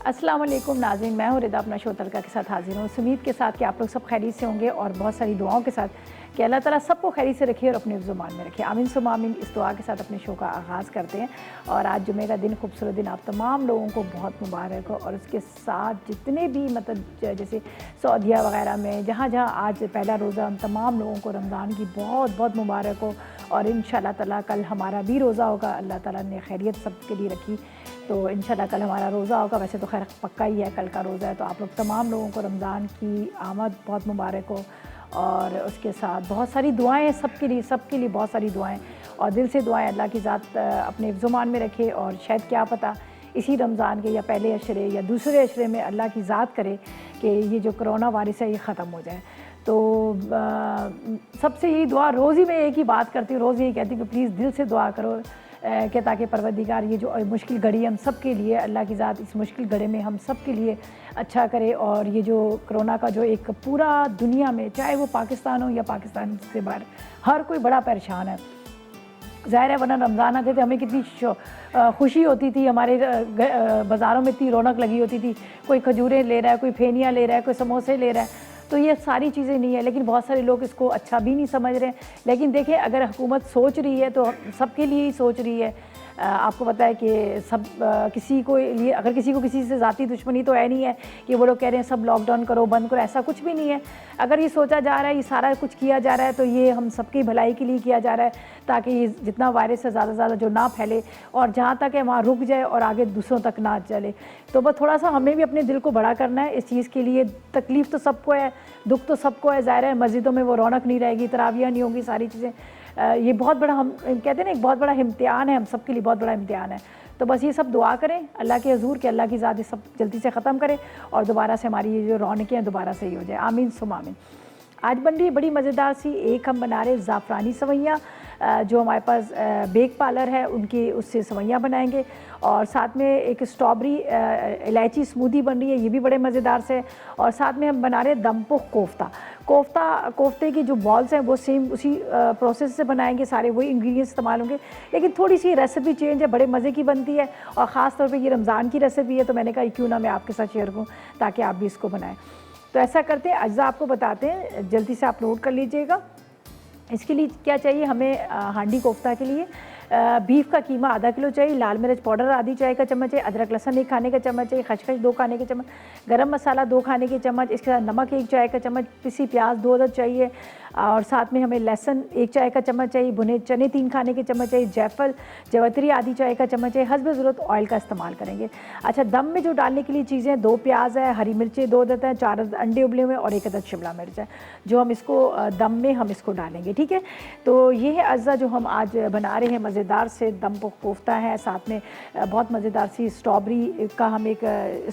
अस्सलाम वालेकुम नाज़रीन, मैं हूँ रिदा अपना शो तड़का के साथ हाजिर हूँ। उम्मीद के साथ कि आप लोग सब खैरियत से होंगे और बहुत सारी दुआओं के साथ कि अल्लाह ताला सबको खैरियत से रखे और अपने ज़ुबान में रखे। आमीन सुम्मा आमीन। इस दुआ के साथ अपने शो का आगाज़ करते हैं। और आज जुमे का दिन, खूबसूरत दिन, आप तमाम लोगों को बहुत मुबारक हो। और उसके साथ जितने भी मतलब जैसे सऊदीया वगैरह में जहाँ जहाँ आज पहला रोज़ा, हम तमाम लोगों को रमज़ान की बहुत बहुत मुबारक हो। और इंशाअल्लाह ताला कल हमारा भी रोज़ा होगा। अल्लाह ताला ने खैरियत सबके लिए रखी, तो इंशाअल्लाह कल हमारा रोज़ा होगा। वैसे तो खैर पक्का ही है, कल का रोज़ा है। तो आप लोग तमाम लोगों को रमज़ान की आमद बहुत मुबारक हो। और उसके साथ बहुत सारी दुआएं सबके लिए बहुत सारी दुआएं, और दिल से दुआएं अल्लाह की ज़ात अपने ज़ुबान में रखे। और शायद क्या पता इसी रमज़ान के या पहले अशरे या दूसरे अशरे में अल्लाह की ज़ात करे कि ये जो कोरोना वायरस है ये ख़त्म हो जाए। तो सबसे यही दुआ, रोज़ ही मैं एक ही बात करती हूँ, रोज़ यही कहती हूँ कि प्लीज़ दिल से दुआ करो कि ताकि परवरदिगार ये जो मुश्किल घड़ी है हम सब के लिए, अल्लाह की ज़ात इस मुश्किल घड़ी में हम सब के लिए अच्छा करे। और ये जो कोरोना का जो एक पूरा दुनिया में, चाहे वो पाकिस्तान हो या पाकिस्तान से बाहर, हर कोई बड़ा परेशान है। ज़ाहिर है, वरना रमज़ान आते थे हमें कितनी खुशी होती थी, हमारे बाज़ारों में इतनी रौनक लगी होती थी। कोई खजूरें ले रहा है, कोई फेनियाँ ले रहा है, कोई समोसे ले रहा है। तो ये सारी चीज़ें नहीं है, लेकिन बहुत सारे लोग इसको अच्छा भी नहीं समझ रहे हैं। लेकिन देखिए, अगर हुकूमत सोच रही है तो सबके लिए ही सोच रही है। आपको पता है कि सब किसी को लिए, अगर किसी को किसी से ज़ाती दुश्मनी तो है नहीं है कि वो लोग कह रहे हैं सब लॉकडाउन करो, बंद करो, ऐसा कुछ भी नहीं है। अगर ये सोचा जा रहा है, ये सारा कुछ किया जा रहा है, तो ये हम सबकी भलाई के लिए किया जा रहा है, ताकि ये जितना वायरस है ज़्यादा से ज़्यादा जो ना फैले, और जहाँ तक है वहाँ रुक जाए और आगे दूसरों तक ना चले। तो बस थोड़ा सा हमें भी अपने दिल को बड़ा करना है इस चीज़ के लिए। तकलीफ़ तो सबको है, दुख तो सबको है। ज़ाहिर है, मस्जिदों में वो रौनक नहीं रहेगी, तरावियाँ नहीं होंगी, सारी चीज़ें। ये बहुत बड़ा, हम कहते हैं ना, एक बहुत बड़ा इम्तिहान है, हम सब के लिए बहुत बड़ा इम्तिहान है। तो बस ये सब दुआ करें अल्लाह के हज़ूर कि अल्लाह की ज़ात सब जल्दी से ख़त्म करे और दोबारा से हमारी ये जो रौनकें हैं दोबारा सही हो जाए। आमीन सुम्मा आमीन। आज बन रही है बड़ी मज़ेदार सी, एक हम बना रहे ज़ाफ़रानी सवैयाँ, जो हमारे पास बेक पार्लर है उनकी, उससे सवैयाँ बनाएंगे। और साथ में एक स्ट्रॉबेरी इलायची स्मूदी बन रही है, ये भी बड़े मज़ेदार से। और साथ में हम बना रहे हैं दमपुख कोफ्ते की जो बॉल्स हैं वो सेम उसी प्रोसेस से बनाएंगे, सारे वही इंग्रेडिएंट्स इस्तेमाल होंगे, लेकिन थोड़ी सी रेसिपी चेंज है, बड़े मज़े की बनती है। और ख़ास तौर पे ये रमज़ान की रेसिपी है, तो मैंने कहा क्यों ना मैं आपके साथ शेयर करूँ ताकि आप भी इसको बनाएं। तो ऐसा करते हैं, अज्जा आपको बताते हैं, जल्दी से आप नोट कर लीजिएगा। इसके लिए क्या चाहिए हमें? हांडी कोफ्ता के लिए बीफ का कीमा आधा किलो चाहिए, लाल मिर्च पाउडर आधी चाय का चम्मच है, अदरक लहसुन 1 खाने का चम्मच है, खसखस 2 खाने के चम्मच, गरम मसाला 2 खाने के चम्मच, इसके साथ नमक 1 चाय का चम्मच, पिसी प्याज 2 अदद चाहिए। और साथ में हमें लहसुन 1 चाय का चम्मच चाहिए, भुने चने 3 खाने के चम्मच चाहिए, जायफल जवतरी आधी चाय का चम्मच चाहिए। हस्ब ज़रूरत ऑयल का इस्तेमाल करेंगे। अच्छा, दम में जो डालने के लिए चीज़ें, 2 प्याज है, हरी मिर्चें 2 अदद हैं, 4 अंडे उबले हुए और 1 अदद शिमला मिर्च है, जो हम इसको दम में हम इसको डालेंगे। ठीक है, तो ये है अज्जा जो हम आज बना रहे हैं, मज़ेदार से दमपुख कोफ्ता है। साथ में बहुत मज़ेदार सी स्ट्रॉबेरी का हम एक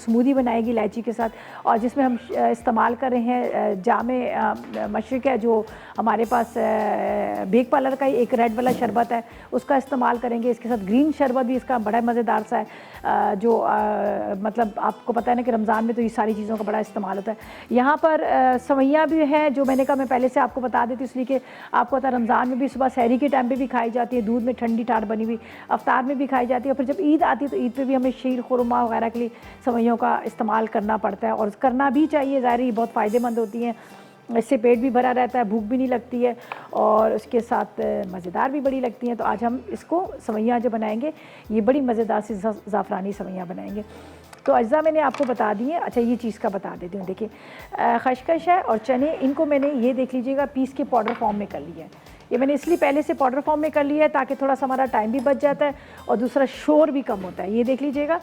स्मूदी बनाएगी इलायची के साथ, और जिसमें हम इस्तेमाल कर रहे हैं जामे मशरिक है, जो हमारे पास बेक पार्लर का ही एक रेड वाला शरबत है, उसका इस्तेमाल करेंगे। इसके साथ ग्रीन शरबत भी इसका बड़ा मज़ेदार सा है, जो मतलब आपको पता है ना कि रमज़ान में तो ये सारी चीज़ों का बड़ा इस्तेमाल होता है। यहाँ पर सवैयाँ भी हैं, जो मैंने कहा मैं पहले से आपको बता देती हूँ, इसलिए कि आपको पता है रमज़ान में भी सुबह सहरी के टाइम पे भी खाई जाती है, दूध में ठंडी ठाठ बनी हुई, अफ्तार में भी खाई जाती है। और फिर जब ईद आती है तो ईद पे भी हमें शीर खुरमा वगैरह के लिए सवैयों का इस्तेमाल करना पड़ता है, और करना भी चाहिए। ज़ाहिर ये बहुत फ़ायदेमंद होती हैं, इससे पेट भी भरा रहता है, भूख भी नहीं लगती है, और उसके साथ मज़ेदार भी बड़ी लगती हैं। तो आज हम इसको सवैयाँ जो बनाएंगे, ये बड़ी मज़ेदार सी ज़ाफ़रानी सवैयाँ बनाएंगे। तो अज्जा मैंने आपको बता दी है। अच्छा, ये चीज़ का बता देती हूँ। देखिए, खसखस है और चने, इनको मैंने ये देख लीजिएगा पीस के पाउडर फॉर्म में कर लिया है। ये मैंने इसलिए पहले से पाउडर फॉर्म में कर लिया है ताकि थोड़ा सा हमारा टाइम भी बच जाता है और दूसरा शोर भी कम होता है। ये देख लीजिएगा,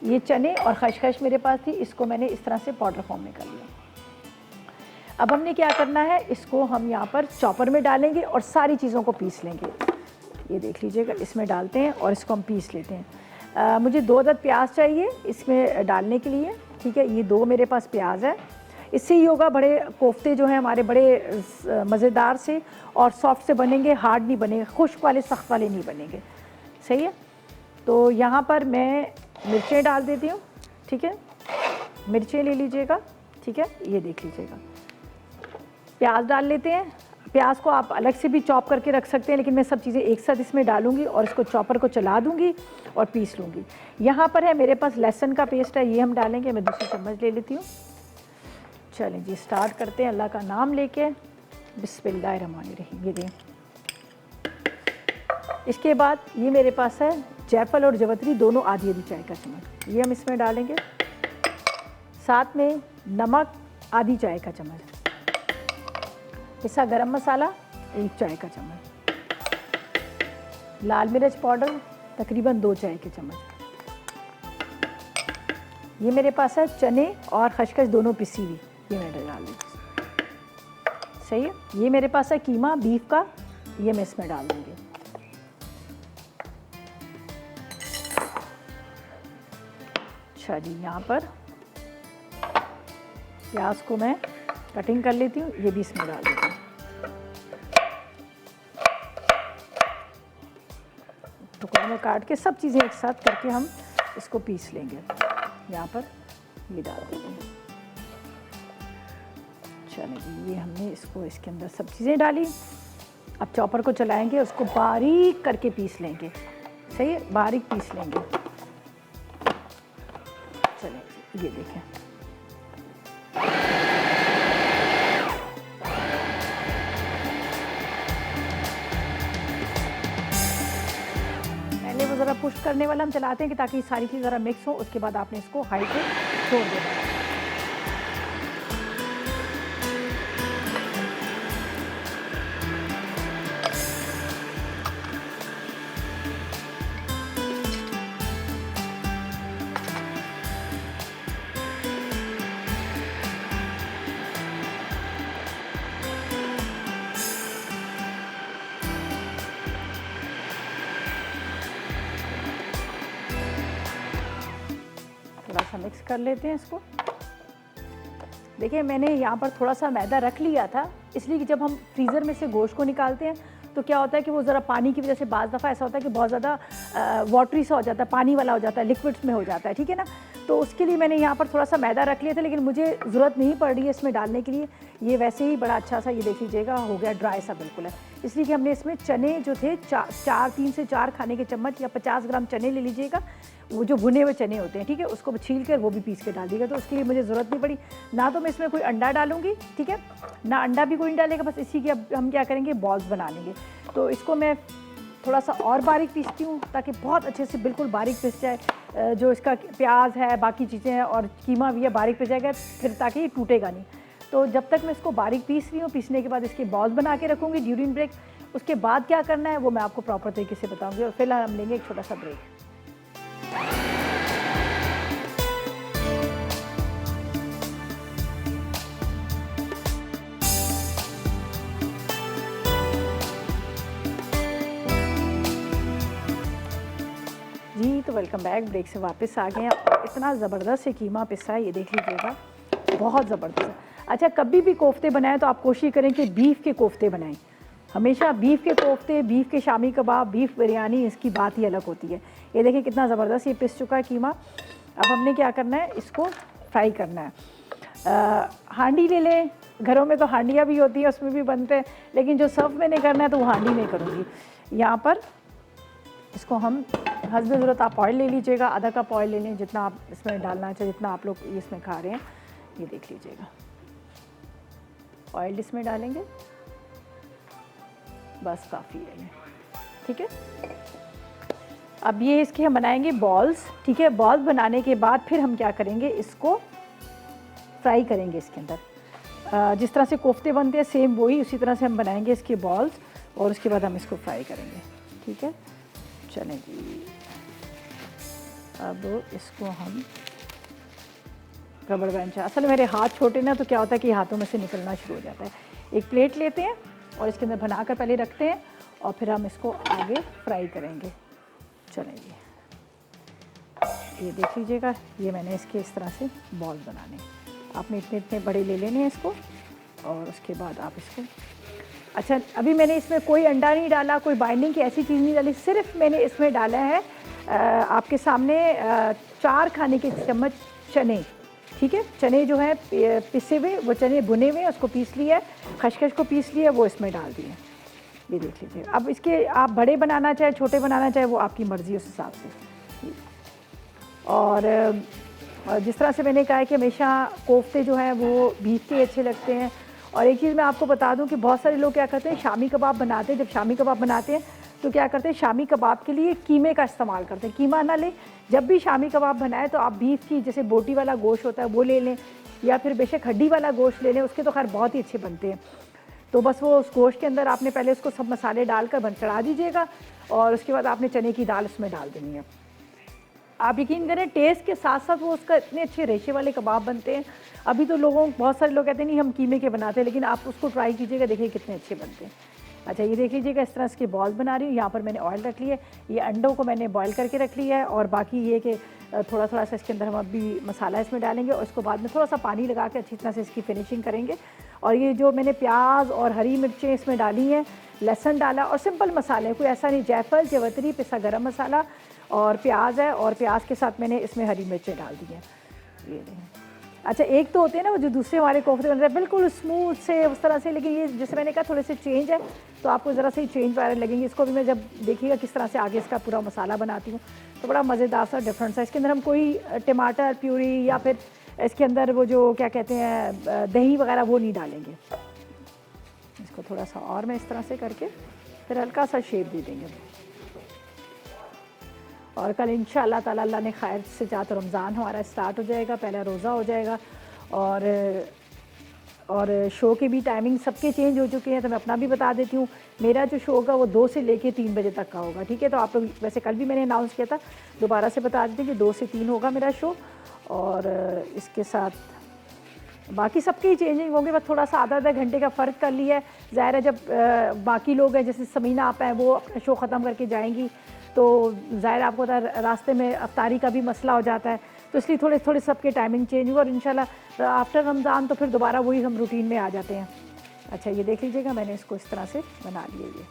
ये चने और खसखस मेरे पास थी, इसको मैंने इस तरह से पाउडर फॉर्म में कर लिया। अब हमने क्या करना है, इसको हम यहाँ पर चॉपर में डालेंगे और सारी चीज़ों को पीस लेंगे। ये देख लीजिएगा, इसमें डालते हैं और इसको हम पीस लेते हैं। मुझे 2 अदद प्याज चाहिए इसमें डालने के लिए। ठीक है, ये 2 मेरे पास प्याज है। इससे ही होगा, बड़े कोफ्ते जो हैं हमारे बड़े मज़ेदार से और सॉफ्ट से बनेंगे, हार्ड नहीं बनेंगे, खुश्क वाले सख्त वाले नहीं बनेंगे। सही है, तो यहाँ पर मैं मिर्चें डाल देती हूँ। ठीक है, मिर्चें ले लीजिएगा। ठीक है, ये देख लीजिएगा, प्याज डाल लेते हैं। प्याज को आप अलग से भी चॉप करके रख सकते हैं, लेकिन मैं सब चीज़ें एक साथ इसमें डालूंगी और इसको चॉपर को चला दूंगी और पीस लूँगी। यहाँ पर है मेरे पास लहसुन का पेस्ट है, ये हम डालेंगे। मैं दूसरी चम्मच ले लेती हूँ। चलें जी, स्टार्ट करते हैं अल्लाह का नाम लेके। बिस्मिल्लाहिर्रहमानिर्रहीम। ये दें। इसके बाद ये मेरे पास है जायफल और जवतरी दोनों आधी आधी चाय का चम्मच, ये हम इसमें डालेंगे। साथ में नमक आधी चाय का चम्मच, पिसा गरम मसाला 1 चाय का चम्मच, लाल मिर्च पाउडर तकरीबन 2 चाय के चम्मच। ये मेरे पास है चने और खसखस दोनों पिसी हुई, ये मैं डाल दूँगी। सही है। ये मेरे पास है कीमा बीफ का, ये मैं इसमें डाल दूँगी। अच्छा जी, यहाँ पर प्याज को मैं कटिंग कर लेती हूँ, ये भी इसमें डाल देती हूँ। टुकड़ों में काट के सब चीज़ें एक साथ करके हम इसको पीस लेंगे। यहाँ पर ये डाल देंगे। चलिए जी, ये हमने इसको इसके अंदर सब चीज़ें डाली। अब चॉपर को चलाएंगे, उसको बारीक करके पीस लेंगे। सही है, बारीक पीस लेंगे। चलिए ये देखें, पहले वो ज़रा पुश करने वाला हम चलाते हैं कि ताकि सारी चीज़ ज़रा मिक्स हो। उसके बाद आपने इसको हाई पे छोड़ देना है। थोड़ा सा मिक्स कर लेते हैं इसको। देखिए मैंने यहाँ पर थोड़ा सा मैदा रख लिया था, इसलिए कि जब हम फ्रीज़र में से गोश्त को निकालते हैं तो क्या होता है कि वो ज़रा पानी की वजह से बाज़ दफ़ा ऐसा होता है कि बहुत ज़्यादा वाटरी सा हो जाता है, पानी वाला हो जाता है, लिक्विड्स में हो जाता है, ठीक है ना। तो उसके लिए मैंने यहाँ पर थोड़ा सा मैदा रख लिया था, लेकिन मुझे ज़रूरत नहीं पड़ रही है इसमें डालने के लिए। ये वैसे ही बड़ा अच्छा सा, ये देख लीजिएगा, हो गया ड्राई सा बिल्कुल है। इसलिए कि हमने इसमें चने जो थे 3 से 4 खाने के चम्मच या 50 ग्राम चने ले लीजिएगा, वो जो भुने हुए चने होते हैं, ठीक है, उसको छील कर वो भी पीस के डाल दीजिएगा। तो उसके लिए मुझे ज़रूरत नहीं पड़ी। ना तो मैं इसमें कोई अंडा डालूंगी, ठीक है, ना अंडा भी कोई नहीं डालेगा। बस इसी की अब हम क्या करेंगे, बॉल्स बना लेंगे। तो इसको मैं थोड़ा सा और बारीक पीसती हूँ ताकि बहुत अच्छे से बिल्कुल बारीक पिस जाए। जो इसका प्याज है, बाकी चीज़ें हैं और कीमा भी है, बारीक पिस जाएगा फिर, ताकि ये टूटेगा नहीं। तो जब तक मैं इसको बारीक पीस रही हूँ, पीसने के बाद इसके बॉल्स बना के रखूँगी ड्यूरिंग ब्रेक। उसके बाद क्या करना है वो मैं आपको प्रॉपर तरीके से बताऊँगी। और फिलहाल हम लेंगे एक छोटा सा ब्रेक। जी तो वेलकम बैक, ब्रेक से वापस आ गए हैं। और इतना ज़बरदस्त से कीमा पिसा है, ये देख लीजिएगा, बहुत ज़बरदस्त है। अच्छा, कभी भी कोफ्ते बनाएं तो आप कोशिश करें कि बीफ के कोफ्ते बनाएं। हमेशा बीफ के कोफ्ते, बीफ के शामी कबाब, बीफ बिरयानी, इसकी बात ही अलग होती है। ये देखिए कितना ज़बरदस्त ये पिस चुका है कीमा। अब हमने क्या करना है, इसको फ्राई करना है। हांडी ले लें, घरों में तो हांडियाँ भी होती हैं, उसमें भी बनते हैं, लेकिन जो सर्व मैंने करना है तो वो हांडी नहीं करूँगी। यहाँ पर इसको हम हस्ब ज़रूरत आप ऑयल ले लीजिएगा, आधा कप ऑयल ले लें, जितना आप इसमें डालना चाहिए, जितना आप लोग इसमें खा रहे हैं। ये देख लीजिएगा, ऑयल इसमें डालेंगे, बस काफ़ी है ये, ठीक है। अब ये इसके हम बनाएंगे बॉल्स, ठीक है। बॉल्स बनाने के बाद फिर हम क्या करेंगे, इसको फ्राई करेंगे इसके अंदर। जिस तरह से कोफ्ते बनते हैं सेम वही, उसी तरह से हम बनाएंगे इसके बॉल्स और उसके बाद हम इसको फ्राई करेंगे, ठीक है। चलें जी, अब इसको हम रबड़ बैंड, असल मेरे हाथ छोटे ना, तो क्या होता है कि हाथों में से निकलना शुरू हो जाता है। एक प्लेट लेते हैं और इसके अंदर बनाकर पहले रखते हैं और फिर हम इसको आगे फ्राई करेंगे। चलें जी, ये देख लीजिएगा, ये मैंने इसके इस तरह से बॉल बनाने, आपने इतने इतने बड़े ले लेने हैं इसको। और उसके बाद आप इसको, अच्छा अभी मैंने इसमें कोई अंडा नहीं डाला, कोई बाइंडिंग की ऐसी चीज़ नहीं डाली, सिर्फ मैंने इसमें डाला है आपके सामने 4 खाने के चम्मच चने, ठीक है। चने जो हैं पिसे हुए, वो चने भुने हुए, उसको पीस लिया है, खसखस को पीस लिया, वो इसमें डाल दिए। ये देख लीजिए। अब इसके आप बड़े बनाना चाहे छोटे बनाना चाहे वो आपकी मर्ज़ी, उस हिसाब से। और जिस तरह से मैंने कहा है कि हमेशा कोफ्ते जो हैं वो बीफ के अच्छे लगते हैं। और एक चीज़ मैं आपको बता दूं कि बहुत सारे लोग क्या करते हैं, शामी कबाब बनाते हैं। जब शामी कबाब बनाते हैं तो क्या करते हैं, शामी कबाब के लिए कीमे का इस्तेमाल करते हैं। कीमा ना लें, जब भी शामी कबाब बनाए तो आप बीफ की, जैसे बोटी वाला गोश्त होता है वो ले लें, या फिर बेशक हड्डी वाला गोश्त ले लें, उसके तो खैर बहुत ही अच्छे बनते हैं। तो बस वो उस गोश्त के अंदर आपने पहले उसको सब मसाले डालकर चढ़ा दीजिएगा, और उसके बाद आपने चने की दाल उसमें डाल देनी है। आप यकीन करें, टेस्ट के साथ साथ वो उसका इतने अच्छे रेशे वाले कबाब बनते हैं। अभी तो बहुत सारे लोग कहते हैं नहीं हम कीमे के बनाते हैं, लेकिन आप उसको ट्राई कीजिएगा, देखिए कितने अच्छे बनते हैं। अच्छा, ये देख लीजिएगा, इस तरह इसके बॉल्स बना रही हूँ। यहाँ पर मैंने ऑयल रख लिया है, ये अंडों को मैंने बॉयल करके रख लिया है। और बाकी ये कि थोड़ा थोड़ा सा इसके अंदर हम अभी मसाला इसमें डालेंगे, और इसको बाद में थोड़ा सा पानी लगा के अच्छी तरह से इसकी फिनिशिंग करेंगे। और ये जो मैंने प्याज और हरी मिर्चें इसमें डाली हैं, लहसुन डाला, और सिंपल मसाले, कोई ऐसा नहीं, जायफल, जवतरी, पिसा गरम मसाला और प्याज है, और प्याज के साथ मैंने इसमें हरी मिर्चें डाल दी हैं। ये देखें। अच्छा, एक तो होते हैं ना वो जो दूसरे हमारे कोफ्ते बन रहे हैं बिल्कुल स्मूथ से उस तरह से, लेकिन ये जैसे मैंने कहा थोड़े से चेंज है, तो आपको ज़रा से ही चेंज वाले लगेंगे। इसको भी मैं जब देखिएगा किस तरह से आगे इसका पूरा मसाला बनाती हूँ तो बड़ा मज़ेदार सा डिफरेंस है। इसके अंदर हम कोई टमाटर प्यूरी या फिर इसके अंदर वो जो क्या कहते हैं दही वगैरह वो नहीं डालेंगे। इसको थोड़ा सा और मैं इस तरह से करके फिर हल्का सा शेप दे देंगे। और कल इंशाअल्लाह ताला अल्लाह ने खैर से चाहा तो रमज़ान हमारा स्टार्ट हो जाएगा, पहला रोज़ा हो जाएगा। और शो की भी टाइमिंग सबके चेंज हो चुके हैं, तो मैं अपना भी बता देती हूँ। मेरा जो शो होगा वो 2 से लेके 3 बजे तक का होगा, ठीक है। तो आप लोग, वैसे कल भी मैंने अनाउंस किया था, दोबारा से बता देती हूँ कि 2 से 3 होगा मेरा शो। और इसके साथ बाकी सबके ही चेंजिंग होंगे, बस थोड़ा सा आधा घंटे का फ़र्क कर लिया है। ज़ाहिर है जब बाकी लोग हैं, जैसे समीना आप हैं, वो अपना शो ख़त्म करके जाएंगी, तो ज़ाहिर आपको रास्ते में अफ्तारी का भी मसला हो जाता है, तो इसलिए थोड़े थोड़े सबके टाइमिंग चेंज हुआ। और इंशाल्लाह आफ्टर रमज़ान तो फिर दोबारा वही हम रूटीन में आ जाते हैं। अच्छा, ये देख लीजिएगा, मैंने इसको इस तरह से बना लिया। ये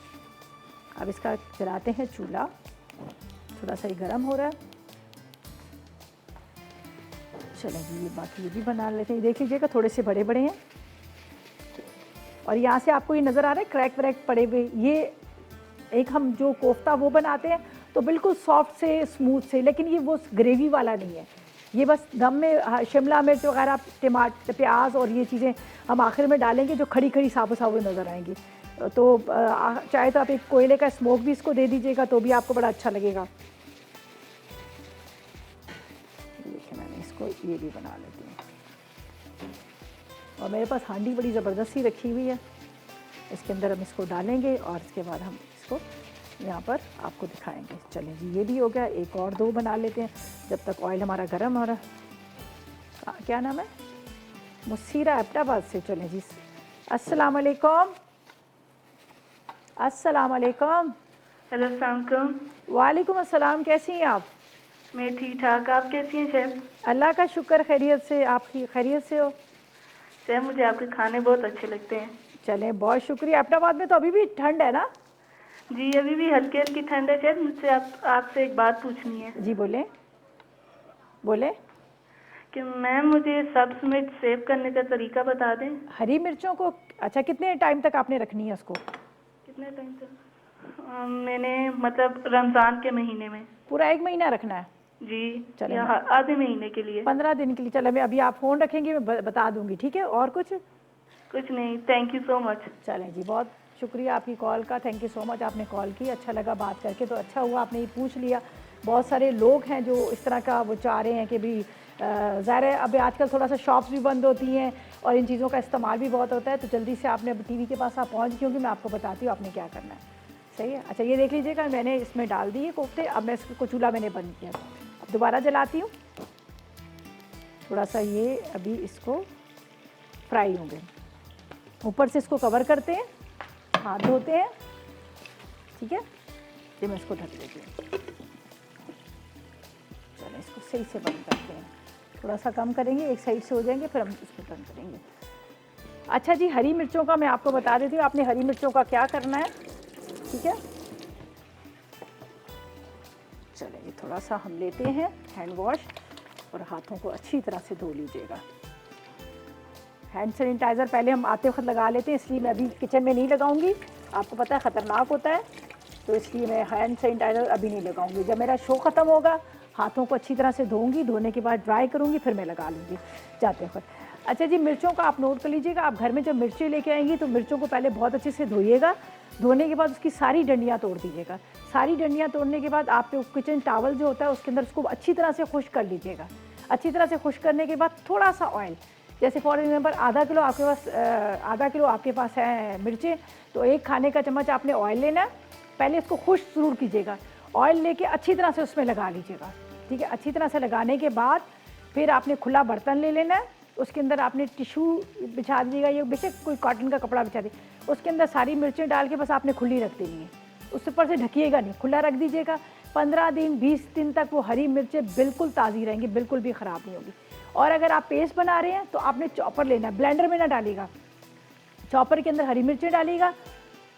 अब इसका जलाते हैं चूल्हा, थोड़ा सा ही गर्म हो रहा है। चलें जी, ये बाकी ये भी बना लेते हैं। देख लीजिएगा, थोड़े से बड़े बड़े हैं, और यहाँ से आपको ये नज़र आ रहा है क्रैक व्रैक पड़े हुए। ये एक हम जो कोफ्ता वो बनाते हैं तो बिल्कुल सॉफ्ट से स्मूथ से, लेकिन ये वो ग्रेवी वाला नहीं है। ये बस दम में शिमला मिर्च वगैरह, टमाटर, प्याज और ये चीज़ें हम आखिर में डालेंगे जो खड़ी खड़ी साबुत साबुत नज़र आएंगी। तो चाहे तो आप एक कोयले का स्मोक भी इसको दे दीजिएगा तो भी आपको बड़ा अच्छा लगेगा। देखिए, मैंने इसको ये भी बना लेती हूँ। और मेरे पास हांडी बड़ी ज़बरदस्ती रखी हुई है, इसके अंदर हम इसको डालेंगे और इसके बाद हम इसको यहाँ पर आपको दिखाएंगे। चलें जी, ये भी हो गया। एक और 2 बना लेते हैं जब तक ऑयल हमारा गर्म हो रहा। क्या नाम है? मुसीरा एबटाबाद से। चलें जी, अस्सलाम वालेकुम। अस्सलाम वालेकुम। हेलो, अस्सलाम वालेकुम। वालेकुम अस्सलाम। कैसी हैं आप? मैं ठीक ठाक, आप कैसी हैं शेफ़? अल्लाह का शुक्र, खैरियत से। आप खैरियत से हो? शेफ़, मुझे आपके खाने बहुत अच्छे लगते हैं। चलें, बहुत शुक्रिया। एबटाबाद में तो अभी भी ठंड है ना? जी, अभी भी हल्की हल्की ठंड है शेफ़। मुझसे आपसे एक बात पूछनी है। जी बोलें बोलें। कि मैम, मुझे सब्ज़ मिर्च सेव करने का तरीका बता दें। हरी मिर्चों को, अच्छा, कितने टाइम तक आपने रखनी है उसको? कितने टाइम तक? मैंने मतलब रमज़ान के महीने में। पूरा 1 महीना रखना है? जी, चलें, या आधे महीने के लिए? 15 दिन के लिए। चलो, मैं अभी आप फ़ोन रखेंगे, मैं बता दूंगी, ठीक है। और कुछ? कुछ नहीं, थैंक यू सो मच। चलें जी, बहुत शुक्रिया आपकी कॉल का। थैंक यू सो मच, आपने कॉल की, अच्छा लगा बात करके। तो अच्छा हुआ आपने ये पूछ लिया। बहुत सारे लोग हैं जो इस तरह का वो चाह रहे हैं कि भी ज़ाहिर है अब आजकल थोड़ा सा शॉप्स भी बंद होती हैं और इन चीज़ों का इस्तेमाल भी बहुत होता है, तो जल्दी से आपने अब टीवी के पास आप पहुँच, क्योंकि मैं आपको बताती हूँ आपने क्या करना है। सही है। अच्छा, ये देख लीजिएगा, मैंने इसमें डाल दिए कोफ्ते। अब मैं इसको चूल्हा मैंने बंद किया, अब दोबारा जलाती हूँ। थोड़ा सा ये अभी इसको फ्राई होंगे, ऊपर से इसको कवर करते हैं, हाथ धोते हैं, ठीक है। ये मैं इसको ढक देती हूँ। चलो, इसको सही से बंद करते हैं। थोड़ा सा कम करेंगे, एक साइड से हो जाएंगे, फिर हम इसको बंद करेंगे। अच्छा जी, हरी मिर्चों का मैं आपको बता देती हूँ। आपने हरी मिर्चों का क्या करना है, ठीक है। चलिए, थोड़ा सा हम लेते हैं हैंड वॉश और हाथों को अच्छी तरह से धो लीजिएगा। हैंड सैनिटाइज़र पहले हम आते वक्त लगा लेते हैं, इसलिए मैं अभी किचन में नहीं लगाऊंगी, आपको पता है ख़तरनाक होता है, तो इसलिए मैं हैंड सैनिटाइज़र अभी नहीं लगाऊंगी। जब मेरा शो ख़त्म होगा हाथों को अच्छी तरह से धोऊंगी, धोने के बाद ड्राई करूंगी, फिर मैं लगा लूँगी जाते वक्त। अच्छा जी, मिर्चों का आप नोट कर लीजिएगा, आप घर में जब मिर्ची लेके आएंगी तो मिर्चों को पहले बहुत अच्छे से धोइएगा। धोने के बाद उसकी सारी डंडियाँ तोड़ दीजिएगा। सारी डंडियाँ तोड़ने के बाद आप किचन टावल जो होता है उसके अंदर उसको अच्छी तरह से खुश्क कर लीजिएगा। अच्छी तरह से खुश्क करने के बाद थोड़ा सा ऑयल, जैसे फॉर एग्जाम्पल आधा किलो आपके पास है मिर्चें, तो 1 खाने का चम्मच आपने ऑयल लेना है। पहले इसको खुश्क ज़रूर कीजिएगा, ऑयल लेके अच्छी तरह से उसमें लगा लीजिएगा, ठीक है। अच्छी तरह से लगाने के बाद फिर आपने खुला बर्तन ले लेना है, उसके अंदर आपने टिशू बिछा दीजिएगा, ये बेशक कोई कॉटन का कपड़ा बिछा दे, उसके अंदर सारी मिर्चें डाल के बस आपने खुली रख देनी है, उस ऊपर से ढकिएगा नहीं, खुला रख दीजिएगा। 15 दिन 20 दिन तक वो हरी मिर्चें बिल्कुल ताज़ी रहेंगी, बिल्कुल भी ख़राब नहीं होगी। और अगर आप पेस्ट बना रहे हैं तो आपने चॉपर लेना है, ब्लेंडर में ना डालिएगा, चॉपर के अंदर हरी मिर्चें डालिएगा,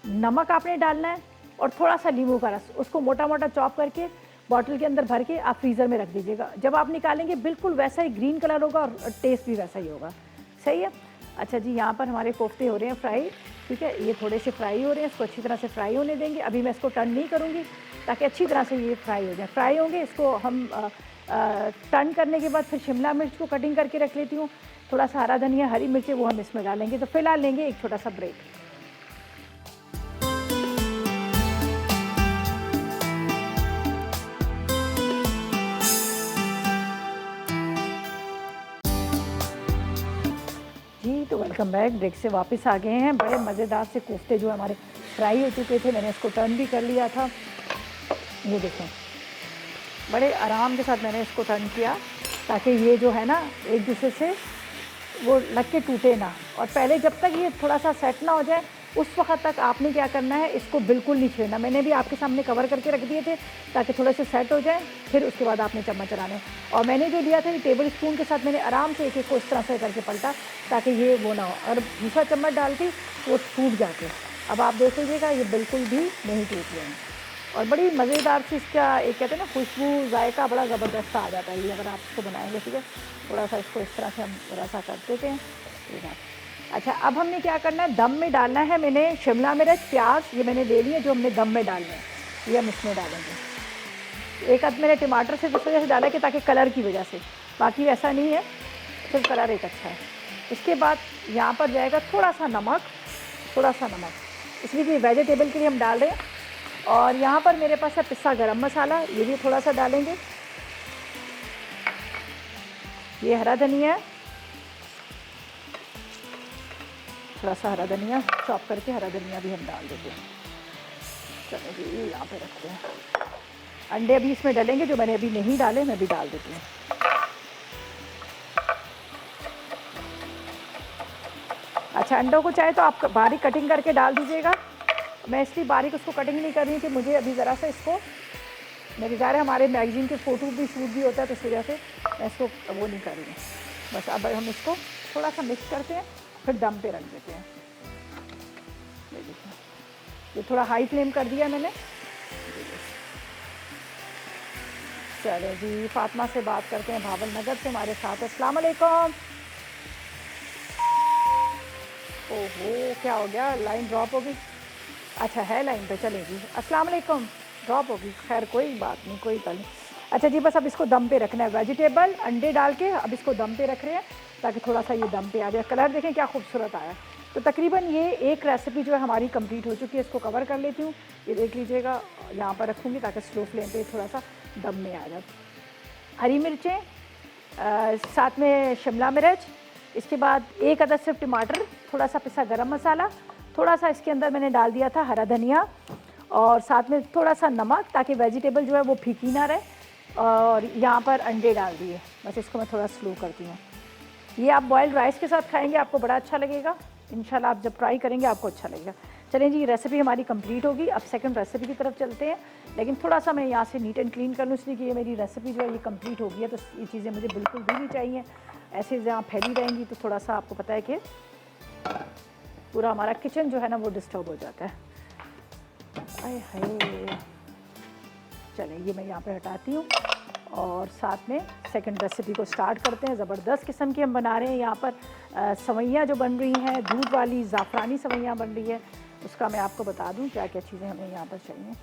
नमक आपने डालना है और थोड़ा सा नींबू का रस, उसको मोटा मोटा चॉप करके बॉटल के अंदर भर के आप फ्रीज़र में रख दीजिएगा। जब आप निकालेंगे बिल्कुल वैसा ही ग्रीन कलर होगा और टेस्ट भी वैसा ही होगा, सही है। अच्छा जी, यहाँ पर हमारे कोफ्ते हो रहे हैं फ्राई, ठीक है, ये थोड़े से फ्राई हो रहे हैं, इसको अच्छी तरह से फ्राई होने देंगे। अभी मैं इसको टर्न नहीं करूँगी ताकि अच्छी तरह से ये फ्राई हो जाए। फ्राई होंगे, इसको हम टर्न करने के बाद फिर शिमला मिर्च को कटिंग करके रख लेती हूँ, थोड़ा सा हरा धनिया, हरी मिर्ची वो हम इसमें डालेंगे। तो फिलहाल लेंगे एक छोटा सा ब्रेक। जी तो वेलकम बैक, ब्रेक से वापस आ गए हैं। बड़े मज़ेदार से कोफ्ते जो हमारे फ्राई हो चुके थे, मैंने इसको टर्न भी कर लिया था, ये देखें बड़े आराम के साथ मैंने इसको टर्न किया ताकि ये जो है ना एक दूसरे से वो लग के टूटे ना। और पहले जब तक ये थोड़ा सा सेट ना हो जाए उस वक्त तक आपने क्या करना है, इसको बिल्कुल नहीं छेड़ना। मैंने भी आपके सामने कवर करके रख दिए थे ताकि थोड़े से सेट हो जाए, फिर उसके बाद आपने चम्मच चलाने। और मैंने जो लिया था ये टेबल स्पून के साथ मैंने आराम से एक एक को इस तरह से करके पलटा ताकि ये वो ना हो, और दूसरा चम्मच डाल के वो टूट जाते। अब आप देख लीजिएगा ये बिल्कुल भी नहीं टूट रहे हैं और बड़ी मज़ेदार सी इसका एक कहते हैं ना खुशबू, जायका बड़ा ज़बरदस्त आ जाता है ये अगर आप इसको बनाएंगे, ठीक है। थोड़ा सा इसको इस तरह से हम थोड़ा सा कर देते हैं, ठीक है। अच्छा, अब हमने क्या करना है, दम में डालना है। मैंने शिमला मिर्च, प्याज ये मैंने ले लिए जो हमने दम में डालने हैं, ये हम इसमें डालेंगे। एक आध मैंने टमाटर से इस वजह से डाला कि ताकि कलर की वजह से, बाकी ऐसा नहीं है, सिर्फ कलर एक अच्छा है। इसके बाद यहाँ पर जाएगा थोड़ा सा नमक, इसलिए कि वेजिटेबल के लिए हम डाल रहे हैं। और यहाँ पर मेरे पास है पिसा गरम मसाला, ये भी थोड़ा सा डालेंगे। ये हरा धनिया, थोड़ा सा हरा धनिया चॉप करके हरा धनिया भी हम डाल देते हैं। चलो जी, ये यहाँ पे रखते हैं। अंडे अभी इसमें डालेंगे, जो मैंने अभी नहीं डाले मैं भी डाल देती हूँ। अच्छा, अंडों को चाहे तो आप बारीक कटिंग करके डाल दीजिएगा। मैं इसलिए बारीक उसको कटिंग नहीं कर रही कि मुझे अभी ज़रा सा इसको, मेरे ज़ाहिर है हमारे मैगज़ीन के फ़ोटो भी शूट भी होता है, तो इस वजह से मैं इसको वो नहीं कर रही हूँ। बस अब हम इसको थोड़ा सा मिक्स करते हैं, फिर दम पे रख देते हैं। ये देखिए, ये थोड़ा हाई फ्लेम कर दिया मैंने। चलो जी, फातिमा से बात करते हैं, भावल नगर से हमारे साथ। अस्सलाम वालेकुम। ओहो, क्या हो गया, लाइन ड्रॉप हो गई? अच्छा है लाइन पे, चलें जी। अस्सलाम वालेकुम, ड्रॉप होगी, खैर कोई बात नहीं, कोई गल नहीं। अच्छा जी, बस अब इसको दम पे रखना है, वेजिटेबल अंडे डाल के अब इसको दम पे रख रहे हैं ताकि थोड़ा सा ये दम पे आ जाए। कलर देखें क्या खूबसूरत आया। तो तकरीबन ये एक रेसिपी जो है हमारी कंप्लीट हो चुकी है। इसको कवर कर लेती हूँ, ये देख लीजिएगा, यहाँ पर रखूँगी ताकि स्लो फ्लेम पे थोड़ा सा दम में आ जाए। हरी मिर्चें, साथ में शिमला मिर्च, इसके बाद एक अदद सिर्फ टमाटर, थोड़ा सा पिसा गरम मसाला, थोड़ा सा इसके अंदर मैंने डाल दिया था हरा धनिया, और साथ में थोड़ा सा नमक ताकि वेजिटेबल जो है वो फीकी ना रहे, और यहाँ पर अंडे डाल दिए। बस इसको मैं थोड़ा स्लो करती हूँ। ये आप बॉइल्ड राइस के साथ खाएंगे, आपको बड़ा अच्छा लगेगा इंशाल्लाह। आप जब ट्राई करेंगे आपको अच्छा लगेगा। चलें जी, रेसिपी हमारी कंप्लीट होगी। अब सेकंड रेसिपी की तरफ चलते हैं, लेकिन थोड़ा सा मैं यहाँ से नीट एंड क्लीन कर लूँ, इसलिए कि ये मेरी रेसिपी जो है ये कंप्लीट हो गई है। तो ये चीज़ें मुझे बिल्कुल भी नहीं चाहिए, ऐसे जहाँ फैली रहेंगी तो थोड़ा सा आपको पता है कि पूरा हमारा किचन जो है ना वो डिस्टर्ब हो जाता है। आए हाय, चलें ये मैं यहाँ पे हटाती हूँ और साथ में सेकंड रेसिपी को स्टार्ट करते हैं। ज़बरदस्त किस्म की हम बना रहे हैं यहाँ पर सवैयाँ जो बन रही हैं, दूध वाली ज़ाफ़रानी सवैयाँ बन रही है। उसका मैं आपको बता दूँ क्या क्या चीज़ें हमें यहाँ पर चाहिए।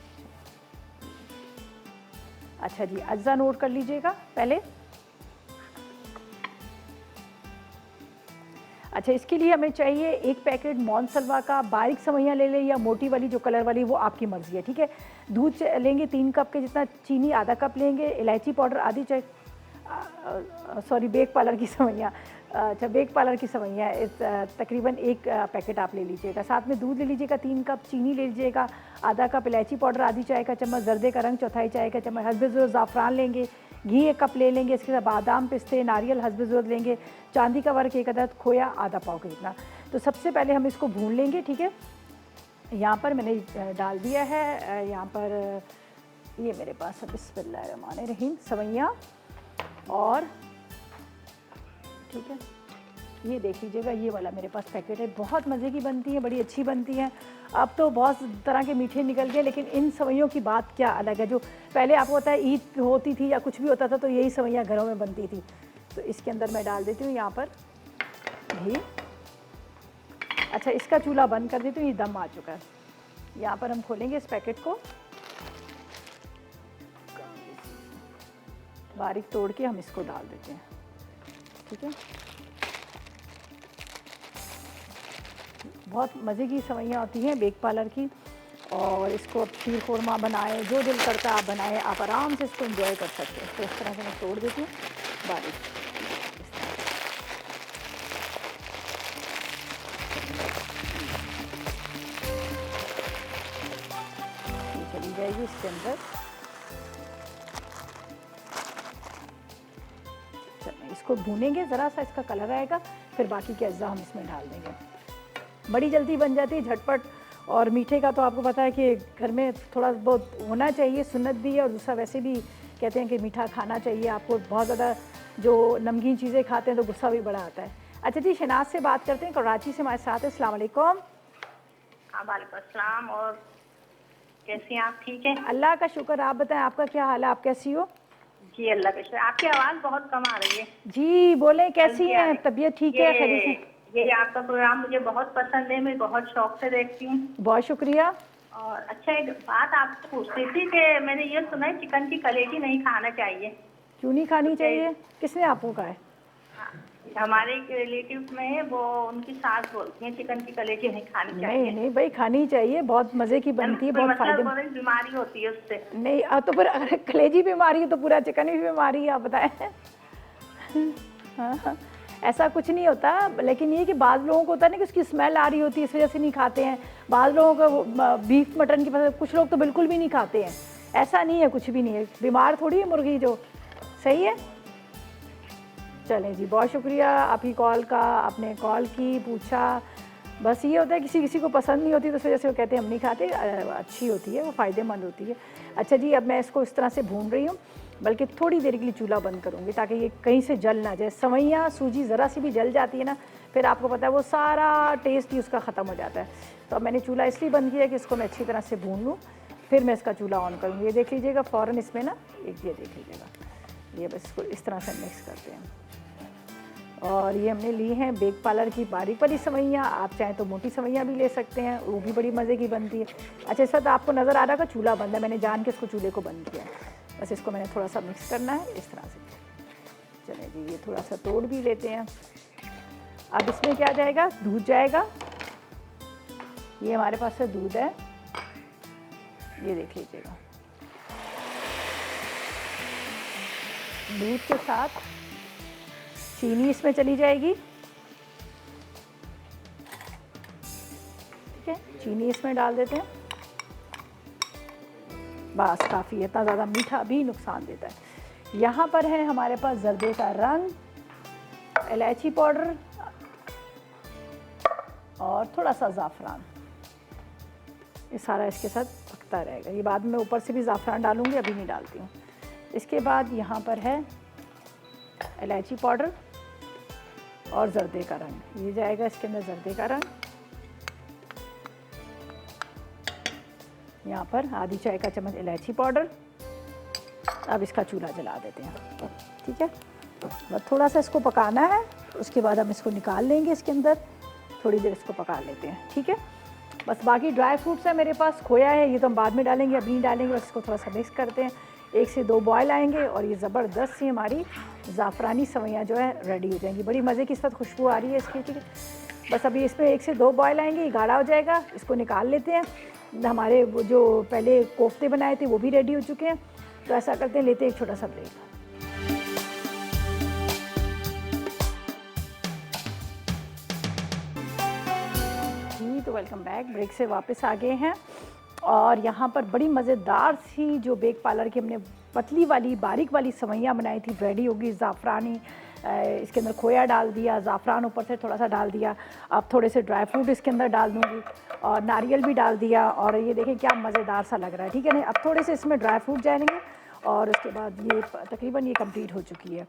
अच्छा जी, अज्जा नोट कर लीजिएगा पहले। अच्छा, इसके लिए हमें चाहिए 1 पैकेट मोनसलवा का, बारीक सवैयाँ ले लें या मोटी वाली जो कलर वाली, वो आपकी मर्ज़ी है, ठीक है। दूध लेंगे 3 कप के जितना, चीनी आधा कप लेंगे, इलायची पाउडर आधी चाय, सॉरी बेक पार्लर की सवैयाँ, अच्छा बेक पार्लर की सवैयाँ तकरीबन 1 पैकेट आप ले लीजिएगा। साथ में दूध ले लीजिएगा 3 कप, चीनी ले लीजिएगा आधा कप, इलायची पाउडर आधी चाय का चम्मच, जर्दे का रंग चौथाई चाय का चम्मच, हस्बे ज़रूरत ज़ाफ़रान लेंगे, घी 1 कप ले लेंगे, इसके साथ बादाम पिस्ते नारियल हस्बे ज़रूरत लेंगे, चांदी का वर्क 1 अदद, खोया आधा पाव के जितना। तो सबसे पहले हम इसको भून लेंगे, ठीक है। यहाँ पर मैंने डाल दिया है, यहाँ पर ये मेरे पास है बिस्मिल्लाहिर्रहमानिर्रहीम सवैयाँ, और ठीक है ये देख लीजिएगा, ये वाला मेरे पास पैकेट है। बहुत मज़े की बनती है, बड़ी अच्छी बनती है। अब तो बहुत तरह के मीठे निकल गए, लेकिन इन सवैयों की बात क्या अलग है। जो पहले आपको पता है ईद होती थी या कुछ भी होता था तो यही सवैयाँ घरों में बनती थी। तो इसके अंदर मैं डाल देती हूँ यहाँ पर घी। अच्छा, इसका चूल्हा बंद कर देती हूँ, ये दम आ चुका है। यहाँ पर हम खोलेंगे इस पैकेट को, बारीक तोड़ के हम इसको डाल देते हैं, ठीक है। बहुत मज़े की सवैयाँ होती हैं बेक पार्लर की, और इसको आप खीर खोरमा बनाएं, जो दिल करता आप बनाएं, आप आराम से इसको एंजॉय कर सकते हैं। तो इस तरह से मैं तोड़ देती हूँ बारीक, ये चली जाएगी इसके अंदर। चलिए इसको भूनेंगे, ज़रा सा इसका कलर आएगा, फिर बाकी के अज्जा हम इसमें डाल देंगे। बड़ी जल्दी बन जाती है, झटपट। और मीठे का तो आपको पता है कि घर में थोड़ा बहुत होना चाहिए, सुन्नत भी है, और दूसरा वैसे भी कहते हैं कि मीठा खाना चाहिए आपको। बहुत ज़्यादा जो नमकीन चीज़ें खाते हैं तो गुस्सा भी बड़ा आता है। अच्छा जी, शहनाज से बात करते हैं, कराची से हमारे साथ है। अस्सलाम वालेकुम। हाँ वालेकुम अस्सलाम। और कैसी हैं आप? ठीक है, अल्लाह का शुक्र। आप बताएं, आपका क्या हाल है, आप कैसी हो? जी अल्लाह का शुक्र। आपकी आवाज़ बहुत कम आ रही है। जी बोलें, कैसी हैं? तबीयत ठीक है, खैरियत से? ये आपका प्रोग्राम मुझे बहुत पसंद है, मैं बहुत शौक से देखती हूँ। बहुत शुक्रिया। और अच्छा, एक बात आपसे पूछती थी कि मैंने ये सुना है चिकन की कलेजी नहीं खाना चाहिए। क्यों नहीं खानी चाहिए? किसने आपको कहा है? हमारे एक रिलेटिव में है, वो उनकी सास बोलती है चिकन की कलेजी नहीं खानी चाहिए। नहीं नहीं भाई, खानी चाहिए, बहुत मज़े की बनती है, बहुत फायदे। बीमारी होती है उससे। नहीं, तो फिर अगर कलेजी बीमारी है तो पूरा चिकन भी बीमारी है, आप बताएं। हाँ, ऐसा कुछ नहीं होता, लेकिन ये कि बाज़ लोगों को होता है ना कि उसकी स्मेल आ रही होती है, इस वजह से नहीं खाते हैं। बाज़ लोगों को बीफ मटन की पसंद, कुछ लोग तो बिल्कुल भी नहीं खाते हैं। ऐसा नहीं है, कुछ भी नहीं है, बीमार थोड़ी है मुर्गी जो। सही है। चलें जी, बहुत शुक्रिया आपकी कॉल का, आपने कॉल की, पूछा। बस ये होता है किसी किसी को पसंद नहीं होती तो इस वजह से वो कहते हैं हम नहीं खाते। अच्छी होती है वो, फ़ायदेमंद होती है। अच्छा जी, अब मैं इसको इस तरह से भून रही हूँ, बल्कि थोड़ी देर के लिए चूल्हा बंद करूँगी ताकि ये कहीं से जल ना जाए। सवैयाँ सूजी ज़रा सी भी जल जाती है ना, फिर आपको पता है वो सारा टेस्ट ही उसका ख़त्म हो जाता है। तो अब मैंने चूल्हा इसलिए बंद किया कि इसको मैं अच्छी तरह से भून लूँ, फिर मैं इसका चूल्हा ऑन करूँगी। ये देख लीजिएगा फ़ौरन इसमें ना, एक ये देख लीजिएगा, ये बस इसको इस तरह से मिक्स करते हैं। और ये हमने ली हैं बेक पार्लर की बारीक वाली सवैयाँ, आप चाहें तो मोटी सवैयाँ भी ले सकते हैं, वो भी बड़ी मज़े की बनती है। अच्छा, इस वक्त आपको नज़र आ रहा है कि चूल्हा बंद है, मैंने जान के इसको चूल्हे को बंद किया है। बस इसको मैंने थोड़ा सा मिक्स करना है इस तरह से। चलिए जी, ये थोड़ा सा तोड़ भी लेते हैं। अब इसमें क्या जाएगा? दूध जाएगा। ये हमारे पास से दूध है, ये देख लीजिएगा। दूध के साथ चीनी इसमें चली जाएगी, ठीक है। चीनी इसमें डाल देते हैं, बस काफ़ी है, इतना ज़्यादा मीठा भी नुकसान देता है। यहाँ पर है हमारे पास जर्दे का रंग, इलायची पाउडर और थोड़ा सा ज़ाफ़रान। ये सारा इसके साथ पकता रहेगा। ये बाद में ऊपर से भी ज़ाफ़रान डालूंगी, अभी नहीं डालती हूँ। इसके बाद यहाँ पर है इलायची पाउडर और जर्दे का रंग, ये जाएगा इसके अंदर जर्दे का रंग। यहाँ पर आधी चाय का चम्मच इलायची पाउडर अब इसका चूल्हा जला देते हैं, ठीक है। बस थोड़ा सा इसको पकाना है, उसके बाद हम इसको निकाल लेंगे, इसके अंदर थोड़ी देर इसको पका लेते हैं, ठीक है। बस बाकी ड्राई फ्रूट्स है मेरे पास, खोया है, ये तो हम बाद में डालेंगे, अभी नहीं डालेंगे। बस इसको थोड़ा सा मिक्स करते हैं, 1 से 2 बॉयल आएंगे और ये ज़बरदस्त सी हमारी ज़ाफ़रानी सेवइयाँ जो है रेडी हो जाएंगी। बड़ी मज़े की इस वक्त खुशबू आ रही है इसकी, ठीक है। बस अभी इसमें 1 से 2 बॉयल आएंगे, ये गाढ़ा हो जाएगा, इसको निकाल लेते हैं। हमारे वो जो पहले कोफ्ते बनाए थे वो भी रेडी हो चुके हैं, तो ऐसा करते हैं, लेते हैं एक छोटा सा ब्रेक। जी तो वेलकम बैक, ब्रेक से वापस आ गए हैं और यहाँ पर बड़ी मज़ेदार सी जो बेक पार्लर की हमने पतली वाली बारीक वाली सेवइयाँ बनाई थी रेडी होगी। ज़ाफ़रानी, इसके अंदर खोया डाल दिया, ज़ाफ़रान ऊपर से थोड़ा सा डाल दिया, अब थोड़े से ड्राई फ्रूट इसके अंदर डाल दूँगी और नारियल भी डाल दिया और ये देखें क्या मज़ेदार सा लग रहा है, ठीक है ना। अब थोड़े से इसमें ड्राई फ्रूट जाएंगे और उसके बाद ये तकरीबन ये कंप्लीट हो चुकी है।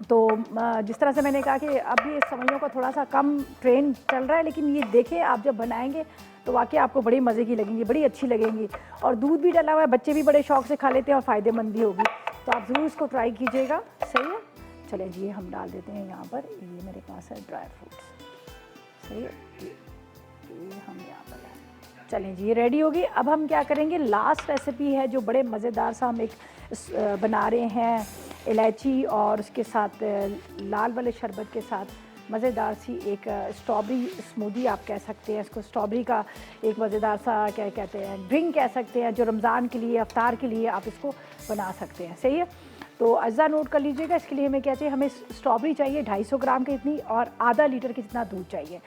तो जिस तरह से मैंने कहा कि अब ये सेवइयों का थोड़ा सा कम ट्रेंड चल रहा है, लेकिन ये देखें आप जब बनाएंगे तो वाकई आपको बड़ी मज़े की लगेंगी, बड़ी अच्छी लगेंगी। और दूध भी डला हुआ है, बच्चे भी बड़े शौक से खा लेते हैं और फ़ायदेमंद भी होगी, तो आप ज़रूर इसको ट्राई कीजिएगा, सही है। चलें जी, हम डाल देते हैं यहाँ पर, ये मेरे पास है ड्राई फ्रूट्स, सही है, ये हम यहाँ पर डाल। चलें जी, ये रेडी होगी। अब हम क्या करेंगे, लास्ट रेसिपी है जो बड़े मज़ेदार सा हम एक बना रहे हैं, इलायची और उसके साथ लाल वाले शरबत के साथ मज़ेदार सी एक स्ट्रॉबेरी स्मूदी आप कह सकते हैं इसको। स्ट्रॉबेरी का एक मज़ेदार सा क्या कहते हैं, ड्रिंक कह सकते हैं, जो रमज़ान के लिए, अफ्तार के लिए आप इसको बना सकते हैं, सही है। तो अज्जा नोट कर लीजिएगा, इसके लिए हमें क्या चाहिए, हमें स्ट्रॉबेरी चाहिए 250 ग्राम की इतनी और आधा लीटर की जितना दूध चाहिए,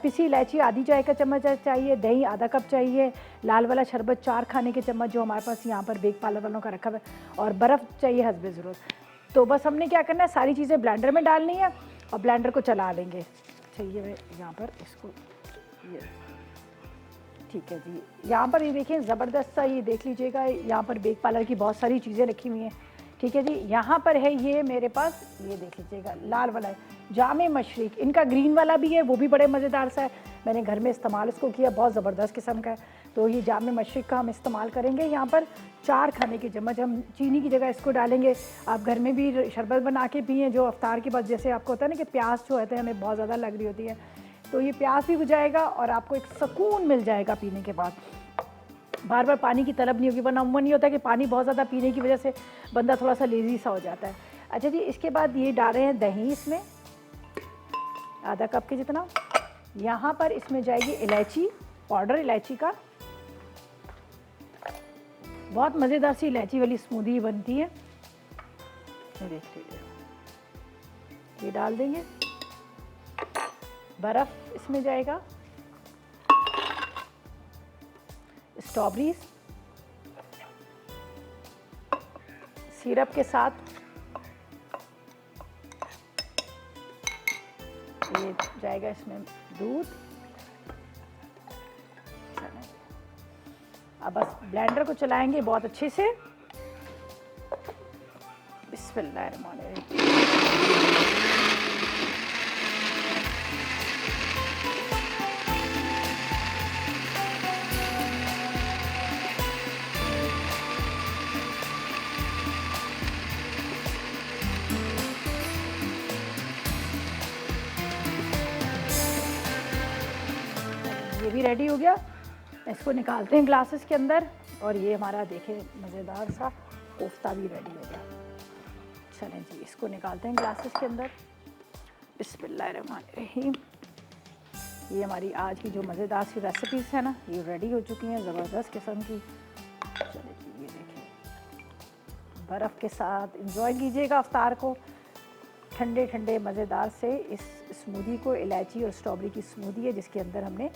पिसी इलायची आधी चाय का चम्मच चाहिए, दही आधा कप चाहिए, लाल वाला शरबत 4 खाने के चम्मच जो हमारे पास यहाँ पर बेक पार्लर वालों का रखा हुआ है, और बर्फ़ चाहिए हस्बे ज़रूरत। तो बस हमने क्या करना है, सारी चीज़ें ब्लेंडर में डालनी है और ब्लेंडर को चला लेंगे। चाहिए यहाँ पर इसको, ये ठीक है जी। यहाँ पर ये देखें ज़बरदस्त सा, ये देख लीजिएगा, यहाँ पर बेक पार्लर की बहुत सारी चीज़ें रखी हुई हैं, ठीक है जी। यहाँ पर है ये मेरे पास, ये देख लीजिएगा लाल वाला है जामे मशरिक, इनका ग्रीन वाला भी है, वो भी बड़े मज़ेदार सा है, मैंने घर में इस्तेमाल इसको किया, बहुत ज़बरदस्त किस्म का है। तो ये जामे मशरिक का हम इस्तेमाल करेंगे। यहाँ पर 4 खाने के चम्मच हम चीनी की जगह इसको डालेंगे। आप घर में भी शरबत बना के पिएँ, जो अफ्तार के बाद जैसे आपको होता है ना कि प्यास जो होता है हमें बहुत ज़्यादा लग रही होती है, तो ये प्यास भी बुझाएगा और आपको एक सुकून मिल जाएगा पीने के बाद, बार बार पानी की तलब नहीं होगी। वरना अमूमन ये होता है कि पानी बहुत ज़्यादा पीने की वजह से बंदा थोड़ा सा लेज़ी सा हो जाता है। अच्छा जी, इसके बाद ये डाल रहे हैं दही, इसमें आधा कप के जितना। यहाँ पर इसमें जाएगी इलायची पाउडर, इलायची का, बहुत मज़ेदार सी इलायची वाली स्मूदी बनती है, ये देख लीजिए, ये डाल देंगे। बर्फ़ इसमें जाएगा, स्ट्रॉबेरीज सिरप के साथ, ये जाएगा इसमें दूध। अब बस ब्लेंडर को चलाएंगे बहुत अच्छे से। बिस्मिल्लाहिर्रहमानिर्रहीम। ये भी रेडी हो गया, इसको निकालते हैं ग्लासेस के अंदर। और ये हमारा देखें मज़ेदार सा कोफ्ता भी रेडी हो गया। चलें जी, इसको निकालते हैं ग्लासेस के अंदर। बिस्मिल्लाहिर्रहमानिर्रहीम। ये हमारी आज की जो मज़ेदार सी रेसिपीज़ है ना, ये रेडी हो चुकी हैं, ज़बरदस्त किस्म की। चलें जी, ये देखें, बर्फ़ के साथ इंजॉय कीजिएगा अफ्तार को, ठंडे ठंडे मज़ेदार से इस स्मूदी को। इलायची और स्ट्रॉबेरी की स्मूदी है जिसके अंदर हमने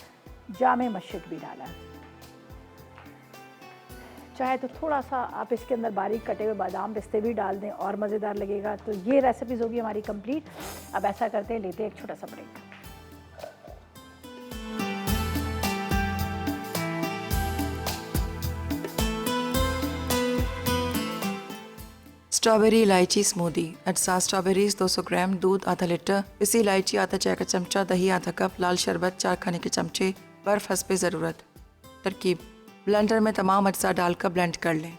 जामे मशरिक भी डाला है। चाहे तो थोड़ा सा आप इसके अंदर बारीक कटे हुए बादाम पिस्ते भी डाल दें और मज़ेदार लगेगा। तो ये रेसिपीज़ होगी हमारी कंप्लीट। अब ऐसा करते हैं, लेते हैं एक छोटा सा ब्रेक। स्ट्रॉबेरी इलायची स्मूदी। अज्जा स्ट्रॉबेरीज 200 ग्राम, दूध आधा लीटर, पिसी इलायची आधा चाय का चमचा, दही आधा कप, लाल शरबत 4 खाने के चमचे, बर्फ़ हस्बे ज़रूरत। तरकीब: ब्लेंडर में तमाम अज्जा डालकर ब्लेंड कर लें।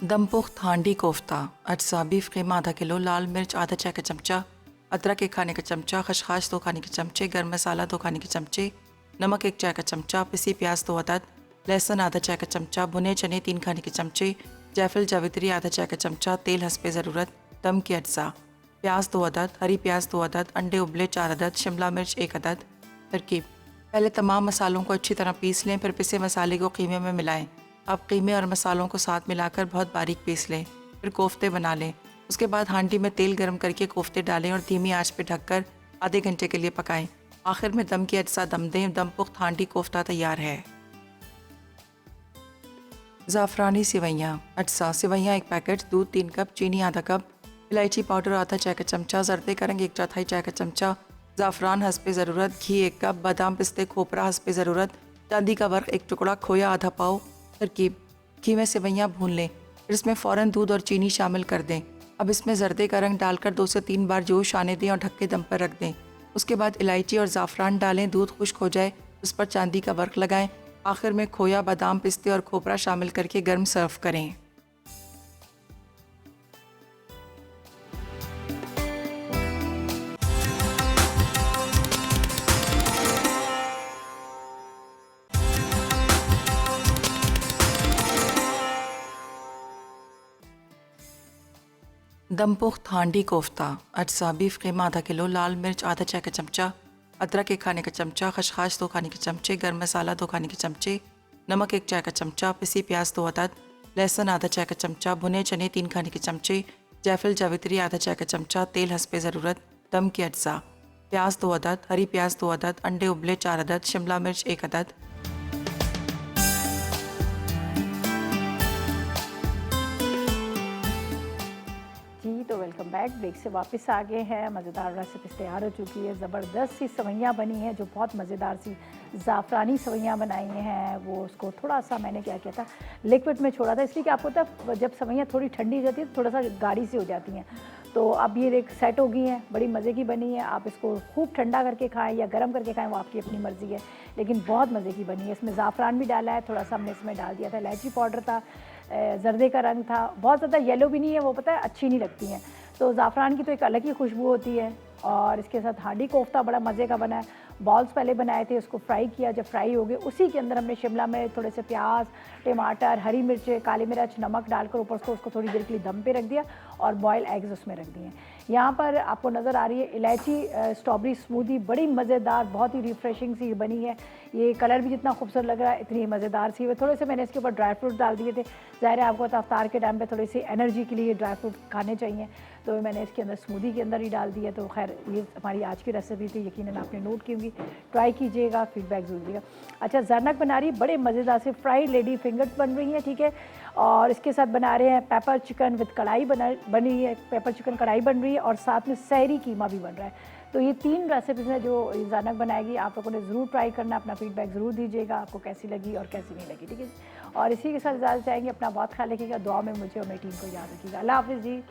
दम पुख्त हांडी कोफ्ता अज्जा बीफ कीमा आधा किलो, लाल मिर्च आधा चाय का चमचा, अदरक एक खाने का चमचा, खसखस 2 खाने के चमचे, गर्म मसाला 2 खाने के चमचे, नमक 1 चाय का चमचा, पिसी प्याज 2 अदद, लहसुन आधा चाय का चमचा, भुने चने 3 खाने के चमचे, जायफल जावित्री आधा चाय का चमचा, तेल हस्बे ज़रूरत, दम के अज्जा, प्याज 2 अदद, हरी प्याज 2 अदद, अंडे उबले 4 अदद, शिमला मिर्च 1 अदद। तरकीब: पहले तमाम मसालों को अच्छी तरह पीस लें, फिर पिसे मसाले को कीमे में मिलाएं। अब कीमे और मसालों को साथ मिलाकर बहुत बारीक पीस लें, फिर कोफ्ते बना लें। उसके बाद हांडी में तेल गर्म करके कोफ्ते डालें और धीमी आंच पर ढककर आधे घंटे के लिए पकाएं। आखिर में दम के अज्जा दम दें। दम पुख्त हांडी कोफ्ता तैयार है। ज़ाफ़रानी सेवइयाँ अज्जा: सेवइयाँ 1 पैकेट, दूध 3 कप, चीनी आधा कप, इलायची पाउडर आधा चाय का चमचा, जर्दे का रंग 1/4 चाय का चमचा, ज़ाफ़रान हस्बे ज़रूरत, घी 1 कप, बादाम पिस्ते खोपरा हस्बे ज़रूरत, चांदी का वर्क 1 टुकड़ा, खोया आधा पाव। तरकीब: घी में सेवइयाँ भून लें, फिर इसमें फ़ौरन दूध और चीनी शामिल कर दें। अब इसमें जर्दे का रंग डालकर 2 से 3 बार जोश आने दें और ढक के दम पर रख दें। उसके बाद इलायची और ज़ाफ़रान डालें, दूध खुश्क हो जाए उस पर चांदी का वर्क लगाएं। आखिर में खोया, बादाम पिस्ते और खोपरा शामिल करके गर्म सर्व करें। दम पुख्त हांडी कोफ्ता अज्जा बीफ कीमा आधा किलो, लाल मिर्च आधा चाय का चमचा, अदरक 1 खाने का चमचा, खसखस 2 खाने के चमचे, गर्म मसाला 2 खाने के चमचे, नमक 1 चाय का चमचा, पिसी प्याज 2 अदद, लहसुन आधा चाय का चमचा, भुने चने 3 खाने के चमचे, जायफल जावित्री आधा चाय का चमचा, तेल हस्बे ज़रूरत, दम के अज्जा, प्याज 2 अदद, हरी प्याज 2 अदद, अंडे उबले 4 अदद, शिमला मिर्च 1 अदद। जी तो वेलकम बैक। ब्रेक से वापस आ गए हैं। मज़ेदार रेसिपीज़ तैयार हो चुकी है। ज़बरदस्त सी सवैयाँ बनी हैं जो बहुत मज़ेदार सी ज़ाफ़रानी सवैयाँ बनाई हैं। वो उसको थोड़ा सा मैंने क्या किया था, लिक्विड में छोड़ा था, इसलिए कि आपको पता है जब सवैयाँ थोड़ी ठंडी हो जाती है तो थोड़ा सा गाढ़ी सी हो जाती हैं। तो अब ये देख सेट हो गई हैं, बड़ी मज़े की बनी है। आप इसको खूब ठंडा करके खाएं या गर्म करके खाएं, वो आपकी अपनी मर्ज़ी है, लेकिन बहुत मज़े की बनी है। इसमें ज़ाफ़रान भी डाला है, थोड़ा सा हमने इसमें डाल दिया था इलायची पाउडर था, जर्दे का रंग था, बहुत ज़्यादा येलो भी नहीं है, वो पता है अच्छी नहीं लगती हैं। तो ज़ाफ़रान की तो एक अलग ही खुशबू होती है। और इसके साथ हांडी कोफ्ता बड़ा मज़े का बना है। बॉल्स पहले बनाए थे, उसको फ्राई किया, जब फ्राई हो गए उसी के अंदर हमने शिमला मिर्च, थोड़े से प्याज, टमाटर, हरी मिर्च, काली मिर्च, नमक डालकर ऊपर उसको थोड़ी देर के लिए दम पे रख दिया और बॉयल एग्स उसमें रख दिए। यहाँ पर आपको नज़र आ रही है इलायची स्ट्रॉबेरी स्मूदी, बड़ी मज़ेदार, बहुत ही रिफ्रेशिंग सी बनी है। ये कलर भी जितना खूबसूरत लग रहा है इतनी मज़ेदार सी है। थोड़े से मैंने इसके ऊपर ड्राई फ्रूट डाल दिए थे। ज़ाहिर है आपको अफ्तार के टाइम पे थोड़ी सी एनर्जी के लिए ड्राई फ्रूट खाने चाहिए, तो मैंने इसके अंदर स्मूदी के अंदर ही डाल दिया। तो खैर ये हमारी आज की रेसिपी थी, यकीनन आपने नोट की होगी। ट्राई कीजिएगा, फीडबैक ज़रूर दीजिएगा। अच्छा, ज़रनक बना रही है बड़े मज़ेदार से फ्राइड लेडी फिंगर्स बन रही हैं, ठीक है। और इसके साथ बना रहे हैं पेपर चिकन विद कढ़ाई बन रही है, पेपर चिकन कढ़ाई बन रही है और साथ में सहरी कीमा भी बन रहा है। तो ये 3 रेसिपीज़ हैं जो ज़रनक बनाएगी। आप लोगों ने ज़रूर ट्राई करना, अपना फीडबैक ज़रूर दीजिएगा, आपको कैसी लगी और कैसी नहीं लगी, ठीक है। और इसी के साथ इजाज़त चाहेंगे। अपना बहुत ख्याल रखिएगा, दुआ में मुझे और मेरी टीम को याद रखिएगा। अल्लाह हाफ़िज़ जी।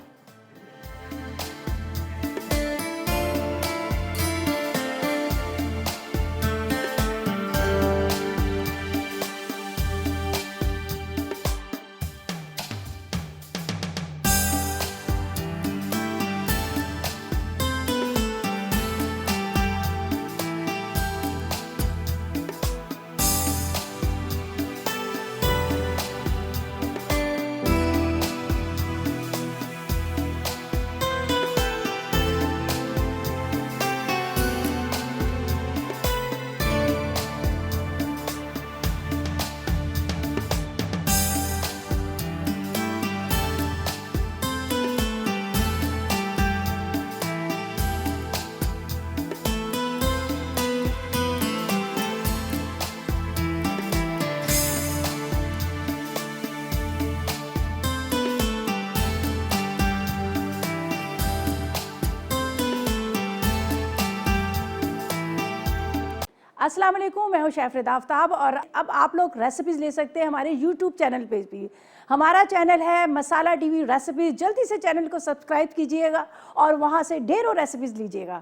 अस्सलाम वालेकुम, मैं हूँ शेफ़ आफ्ताब और अब आप लोग रेसिपीज़ ले सकते हैं हमारे यूट्यूब चैनल पे भी। हमारा चैनल है मसाला टीवी रेसिपीज़। जल्दी से चैनल को सब्सक्राइब कीजिएगा और वहाँ से ढेरों रेसिपीज़ लीजिएगा।